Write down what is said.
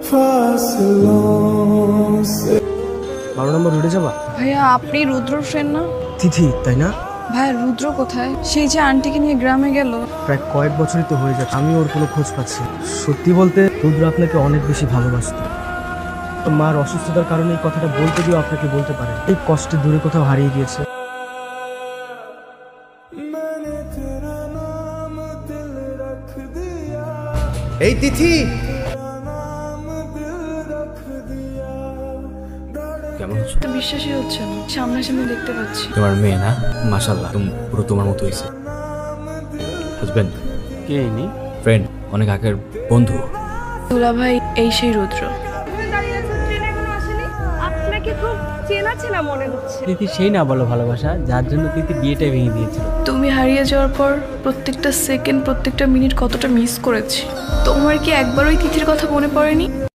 12 নম্বর রোডে যাবা? ভাইয়া আপনি রুদ্র ফ্রেন্ড না? তিথি তাই না? ভাইয়া রুদ্র কোথায়? সেই যে আন্টিকে নিয়ে গ্রামে গেল। প্রায় কয়েক বছরই তো হয়ে যাচ্ছে, আমি ওর কোনো খোঁজ পাচ্ছি না। সত্যি বলতে রুদ্র আপনাকে অনেক বেশি ভালোবাসত। মার অসুস্থতার কারণে এই কথাটা বলতে গিয়েও আপনাকে বলতে পারেন। এই কষ্টে দূরে কোথাও হারিয়ে গিয়েছে। এই তিথি, কেমন আছো? তো বিশ্বাসই হচ্ছে না, সামনাসামনি দেখতে পাচ্ছি। তোমার মেয়ে না? মাশাআল্লাহ, পুরো তোমার মতো হয়েছে। হাজবেন্ড কে ইনি? ফ্রেন্ড, অনেক আগের বন্ধু। দুলা ভাই এই সেই রুদ্র। তিথি সেই না বলো ভালোবাসা, যার জন্য তিথি বিয়েটাই ভেঙে দিয়েছিল। তুমি হারিয়ে যাওয়ার পর প্রত্যেকটা সেকেন্ড প্রত্যেকটা মিনিট কতটা মিস করেছি। তোমার কি একবার ওই তিথির কথা মনে পড়েনি?